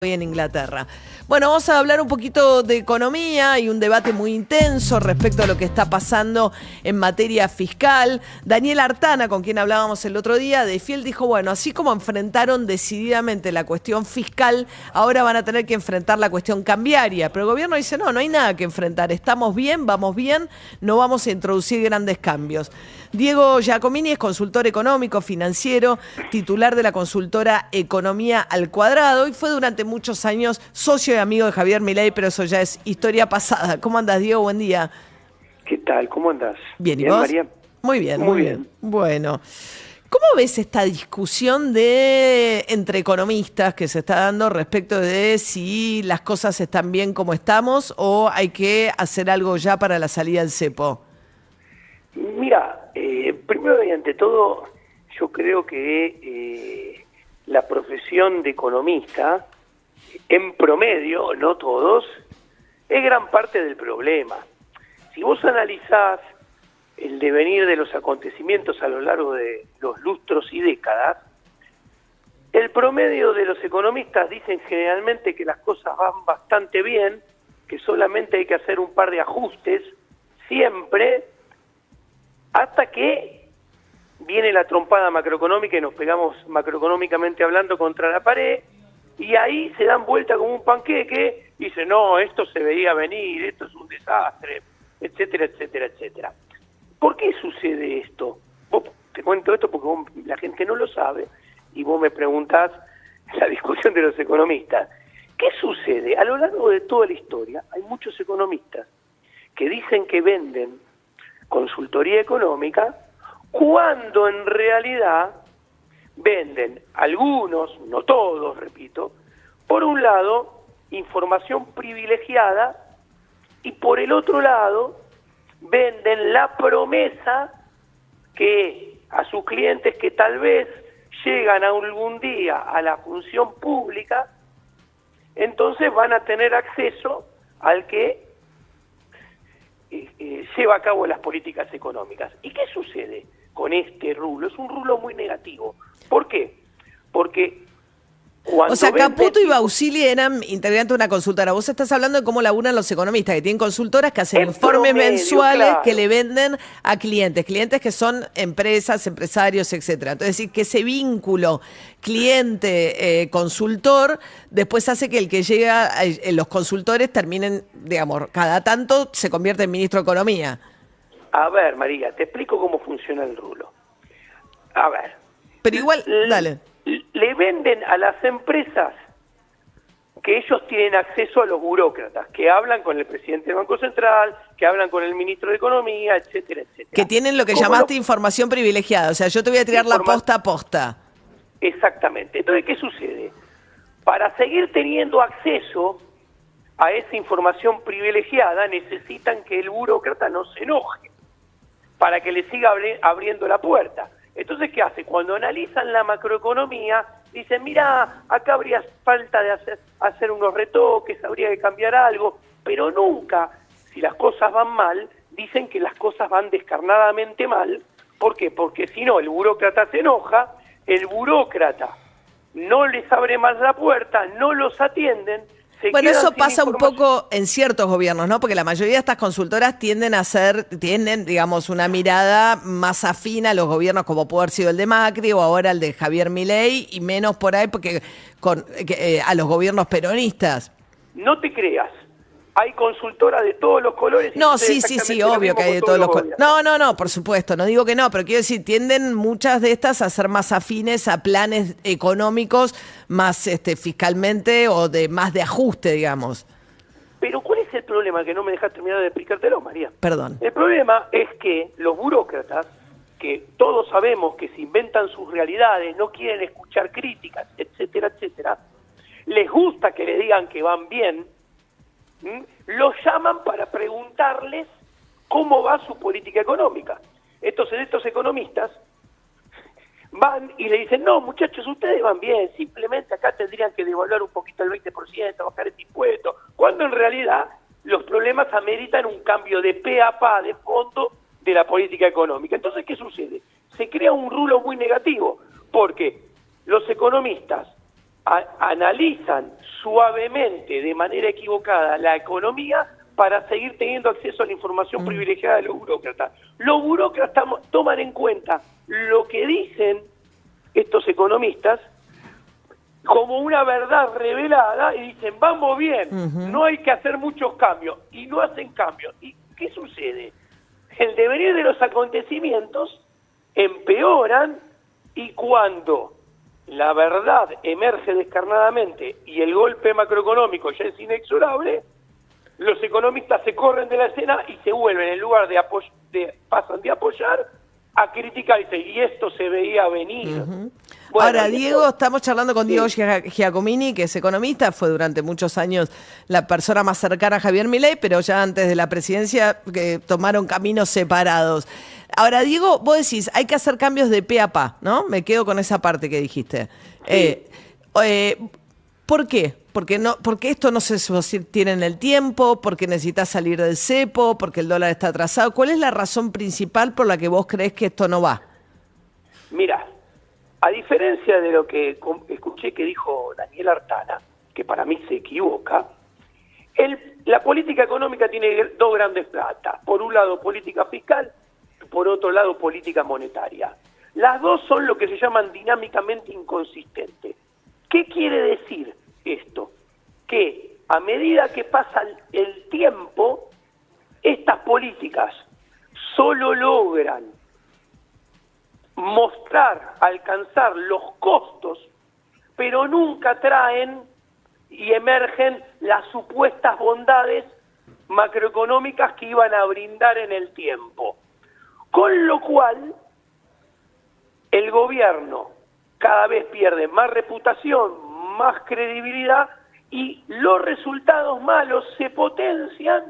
Hoy en Inglaterra. Bueno, vamos a hablar un poquito de economía y un debate muy intenso respecto a lo que está pasando en materia fiscal. Daniel Artana, con quien hablábamos el otro día, de Fiel dijo, bueno, así como enfrentaron decididamente la cuestión fiscal, ahora van a tener que enfrentar la cuestión cambiaria. Pero el gobierno dice, no hay nada que enfrentar, estamos bien, no vamos a introducir grandes cambios. Diego Giacomini es consultor económico, financiero, titular de la consultora Economía al Cuadrado y fue durante muchos años socio y amigo de Javier Milei, pero eso ya es historia pasada. ¿Cómo andás, Diego? Buen día. ¿Qué tal? ¿Cómo andás? Bien, ¿y vos? María? Muy bien. Bueno, ¿cómo ves esta discusión entre economistas que se está dando respecto de si las cosas están bien como estamos o hay que hacer algo ya para la salida del cepo? Mira, primero y ante todo, yo creo que la profesión de economista, en promedio, no todos, es gran parte del problema. Si vos analizás el devenir de los acontecimientos a lo largo de los lustros y décadas, el promedio de los economistas dicen generalmente que las cosas van bastante bien, que solamente hay que hacer un par de ajustes, siempre, hasta que viene la trompada macroeconómica y nos pegamos macroeconómicamente hablando contra la pared, y ahí se dan vuelta como un panqueque y dicen, no, esto se veía venir, esto es un desastre, etcétera, etcétera, etcétera. ¿Por qué sucede esto? Te cuento esto porque la gente no lo sabe y vos me preguntás la discusión de los economistas. ¿Qué sucede? A lo largo de toda la historia hay muchos economistas que dicen que venden consultoría económica, cuando en realidad venden algunos, no todos, repito, por un lado, información privilegiada y por el otro lado, venden la promesa que a sus clientes que tal vez llegan algún día a la función pública, entonces van a tener acceso al que lleva a cabo las políticas económicas. ¿Y qué sucede con este rulo? Es un rulo muy negativo. ¿Por qué? Porque cuando... O sea, Caputo y Bausili eran integrantes de una consultora. Vos estás hablando de cómo laburan los economistas, que tienen consultoras que hacen informes mensuales, claro, que le venden a clientes que son empresas, empresarios, etcétera. Entonces, decir que ese vínculo cliente-consultor después hace que el que llega, los consultores terminen, digamos, cada tanto se convierte en ministro de Economía. A ver, María, te explico cómo funciona el rulo. A ver. Pero igual, dale. Le venden a las empresas que ellos tienen acceso a los burócratas, que hablan con el presidente del Banco Central, que hablan con el ministro de Economía, etcétera, etcétera. Que tienen lo que llamaste información privilegiada, o sea, yo te voy a tirar la posta a posta. Exactamente. Entonces, ¿qué sucede? Para seguir teniendo acceso a esa información privilegiada, necesitan que el burócrata no se enoje, para que le siga abriendo la puerta. Entonces, ¿qué hace? Cuando analizan la macroeconomía, dicen, mira, acá habría falta de hacer unos retoques, habría que cambiar algo, pero nunca, si las cosas van mal, dicen que las cosas van descarnadamente mal. ¿Por qué? Porque si no, el burócrata se enoja, el burócrata no les abre más la puerta, no los atienden. Bueno, eso pasa un poco en ciertos gobiernos, ¿no? Porque la mayoría de estas consultoras tienden, digamos, una mirada más afín a los gobiernos, como puede haber sido el de Macri o ahora el de Javier Milei, y menos por ahí porque a los gobiernos peronistas. No te creas. Hay consultoras de todos los colores. No, sí, obvio que hay de todos los colores. No, por supuesto, no digo que no, pero quiero decir, tienden muchas de estas a ser más afines a planes económicos, más fiscalmente o más de ajuste, digamos. Pero ¿cuál es el problema? Que no me dejas terminar de explicártelo, María. Perdón. El problema es que los burócratas, que todos sabemos que se inventan sus realidades, no quieren escuchar críticas, etcétera, etcétera, les gusta que le digan que van bien, los llaman para preguntarles cómo va su política económica. Entonces estos economistas van y le dicen, no muchachos, ustedes van bien, simplemente acá tendrían que devaluar un poquito el 20%, bajar este impuesto, cuando en realidad los problemas ameritan un cambio de pe a pa de fondo de la política económica. Entonces, ¿qué sucede? Se crea un rulo muy negativo, porque los economistas analizan suavemente, de manera equivocada, la economía para seguir teniendo acceso a la información privilegiada de los burócratas. Los burócratas toman en cuenta lo que dicen estos economistas como una verdad revelada y dicen, vamos bien, no hay que hacer muchos cambios, y no hacen cambios. ¿Y qué sucede? El devenir de los acontecimientos empeoran, y cuando la verdad emerge descarnadamente y el golpe macroeconómico ya es inexorable, los economistas se corren de la escena y se vuelven, en lugar pasan de apoyar a criticar, y esto se veía venir. Bueno, ahora, Diego, estamos charlando con Diego Giacomini, que es economista, fue durante muchos años la persona más cercana a Javier Milei, pero ya antes de la presidencia que tomaron caminos separados. Ahora, Diego, vos decís, hay que hacer cambios de pe a pa, ¿no? Me quedo con esa parte que dijiste. Sí. ¿Por qué? Porque esto no se sostiene en el tiempo, porque necesitas salir del cepo, porque el dólar está atrasado. ¿Cuál es la razón principal por la que vos creés que esto no va? Mira, a diferencia de lo que escuché que dijo Daniel Artana, que para mí se equivoca, la política económica tiene dos grandes patas. Por un lado, política fiscal, por otro lado, política monetaria. Las dos son lo que se llaman dinámicamente inconsistentes. ¿Qué quiere decir esto? Que a medida que pasa el tiempo, estas políticas solo logran mostrar, alcanzar los costos, pero nunca traen y emergen las supuestas bondades macroeconómicas que iban a brindar en el tiempo. Con lo cual, el gobierno cada vez pierde más reputación, más credibilidad, y los resultados malos se potencian,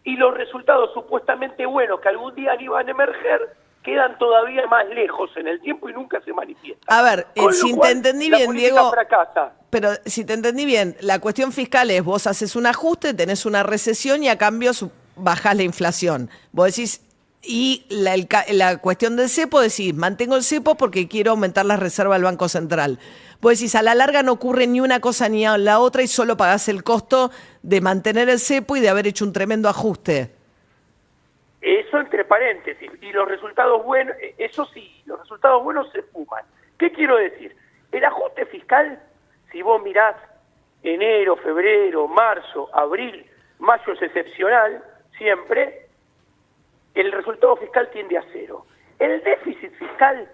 y los resultados supuestamente buenos que algún día iban a emerger quedan todavía más lejos en el tiempo y nunca se manifiestan. A ver, si te entendí bien, Diego, fracasa. Pero si te entendí bien, la cuestión fiscal es, vos haces un ajuste, tenés una recesión y a cambio bajás la inflación. Vos decís, y la cuestión del cepo, decís, mantengo el cepo porque quiero aumentar la reserva del Banco Central. Vos decís, a la larga no ocurre ni una cosa ni la otra y solo pagás el costo de mantener el cepo y de haber hecho un tremendo ajuste. Eso entre paréntesis. Y los resultados buenos, eso sí, los resultados buenos se fuman. ¿Qué quiero decir? El ajuste fiscal, si vos mirás enero, febrero, marzo, abril, mayo es excepcional, siempre, el resultado fiscal tiende a cero. El déficit fiscal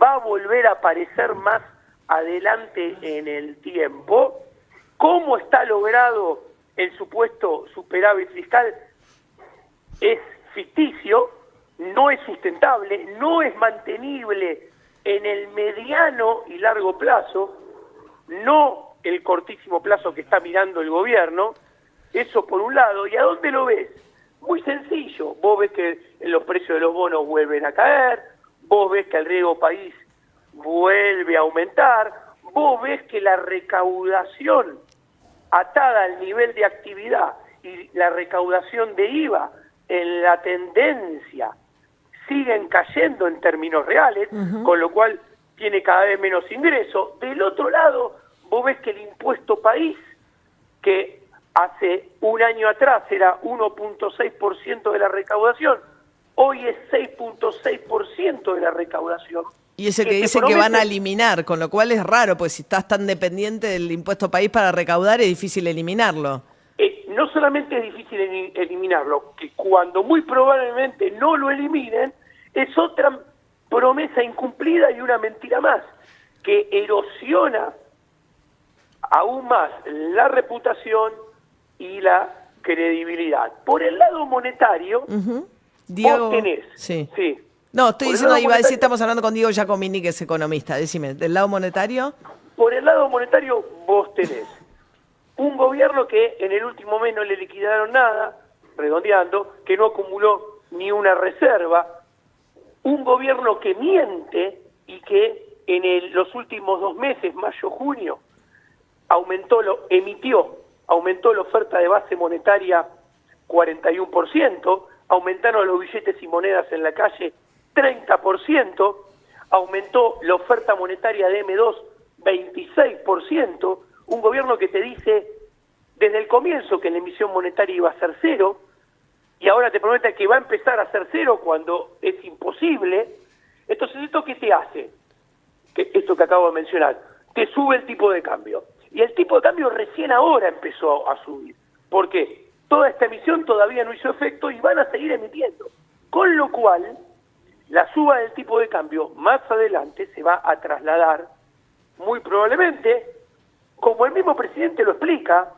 va a volver a aparecer más adelante en el tiempo. ¿Cómo está logrado el supuesto superávit fiscal? Es ficticio, no es sustentable, no es mantenible en el mediano y largo plazo, no el cortísimo plazo que está mirando el gobierno. Eso por un lado. ¿Y a dónde lo ves? Muy sencillo. Vos ves que los precios de los bonos vuelven a caer, vos ves que el riesgo país vuelve a aumentar, vos ves que la recaudación atada al nivel de actividad y la recaudación de IVA en la tendencia siguen cayendo en términos reales, con lo cual tiene cada vez menos ingreso. Del otro lado, vos ves que el impuesto país, que hace un año atrás era 1.6% de la recaudación, hoy es 6.6% de la recaudación. Y ese que dice que van a eliminar, con lo cual es raro, pues si estás tan dependiente del impuesto país para recaudar, es difícil eliminarlo. No solamente es difícil eliminarlo, que cuando muy probablemente no lo eliminen, es otra promesa incumplida y una mentira más, que erosiona aún más la reputación y la credibilidad. Por el lado monetario, Diego, vos tenés... Sí. Sí. No, estoy diciendo, iba a decir, estamos hablando con Diego Giacomini, que es economista. Decime, ¿del lado monetario? Por el lado monetario, vos tenés un gobierno que en el último mes no le liquidaron nada, redondeando, que no acumuló ni una reserva, un gobierno que miente y que en los últimos 2 meses, mayo, junio, aumentó la oferta de base monetaria 41%, aumentaron los billetes y monedas en la calle 30%, aumentó la oferta monetaria de M2 26%, un gobierno que te dice desde el comienzo que la emisión monetaria iba a ser cero, y ahora te promete que va a empezar a ser cero cuando es imposible. Entonces, ¿esto qué te hace? Esto que acabo de mencionar, te sube el tipo de cambio. Y el tipo de cambio recién ahora empezó a subir. ¿Por qué? Toda esta emisión todavía no hizo efecto y van a seguir emitiendo. Con lo cual, la suba del tipo de cambio más adelante se va a trasladar, muy probablemente, como el mismo presidente lo explica.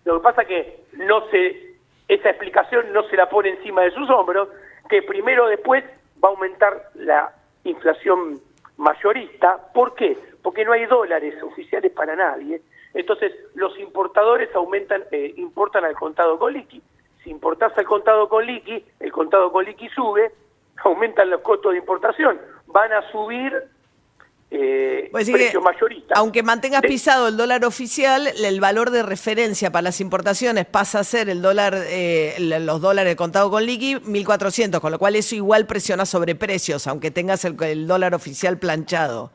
Lo que pasa que esa explicación no se la pone encima de sus hombros, que primero o después va a aumentar la inflación mayorista. ¿Por qué? Porque no hay dólares oficiales para nadie. Entonces los importadores importan al contado con liqui. Si importás al contado con liqui, el contado con liqui sube, aumentan los costos de importación, van a subir precio mayorista. Aunque mantengas pisado el dólar oficial, el valor de referencia para las importaciones pasa a ser el dólar, los dólares de contado con liqui, 1.400, con lo cual eso igual presiona sobre precios, aunque tengas el dólar oficial planchado.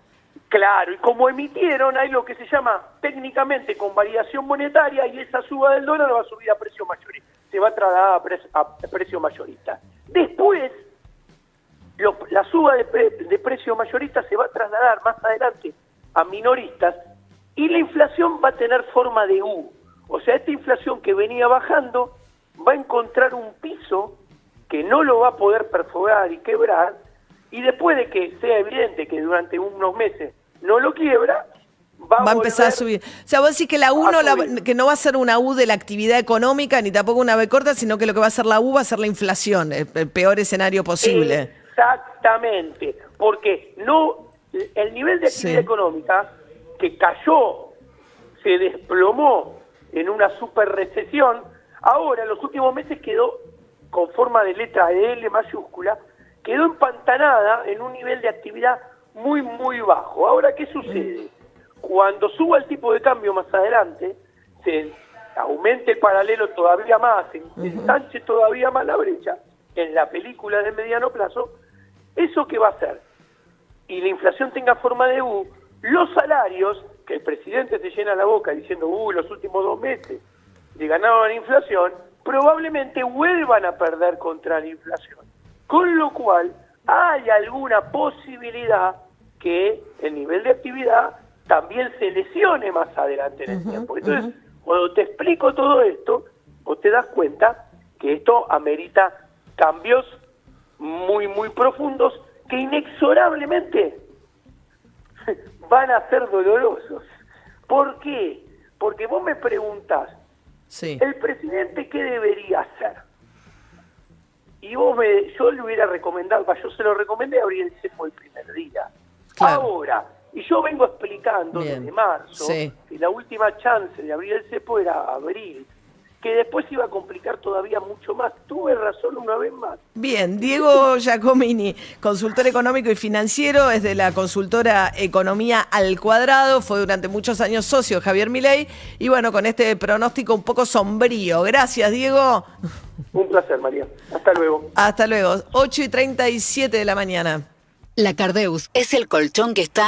Claro, y como emitieron, hay lo que se llama técnicamente con variación monetaria, y esa suba del dólar va a subir a precio mayorista, se va a trasladar a precio mayorista. Después, la suba de precio mayorista se va a trasladar más adelante a minoristas, y la inflación va a tener forma de U. O sea, esta inflación que venía bajando va a encontrar un piso que no lo va a poder perforar y quebrar, y después de que sea evidente que durante unos meses no lo quiebra, va a empezar a subir. O sea, vos decís que la U que no va a ser una U de la actividad económica, ni tampoco una B corta, sino que lo que va a ser la U va a ser la inflación, el peor escenario posible. Exactamente, porque el nivel de actividad económica que cayó, se desplomó en una super recesión, ahora en los últimos meses quedó con forma de letra L mayúscula, quedó empantanada en un nivel de actividad muy, muy bajo. Ahora, ¿qué sucede? Cuando suba el tipo de cambio más adelante, se aumente el paralelo todavía más, se ensanche todavía más la brecha en la película de mediano plazo. ¿Eso qué va a hacer? Y la inflación tenga forma de U, los salarios, que el presidente se llena la boca diciendo, los últimos 2 meses le ganaban inflación, probablemente vuelvan a perder contra la inflación. Con lo cual, hay alguna posibilidad que el nivel de actividad también se lesione más adelante en el tiempo. Entonces, cuando te explico todo esto, vos te das cuenta que esto amerita cambios muy, muy profundos que inexorablemente van a ser dolorosos. ¿Por qué? Porque vos me preguntás, ¿el presidente qué debería hacer? Y yo le hubiera recomendado, yo se lo recomendé abrir el cepo el primer día. Claro. Ahora, y yo vengo explicando desde marzo que la última chance de abrir el cepo era abril, que después iba a complicar todavía mucho más. Tuve razón una vez más. Bien, Diego Giacomini, consultor económico y financiero, es de la consultora Economía al Cuadrado, fue durante muchos años socio de Javier Milei, y bueno, con este pronóstico un poco sombrío. Gracias, Diego. Un placer, María. Hasta luego. Hasta luego. 8:37 de la mañana. La Cardeus es el colchón que está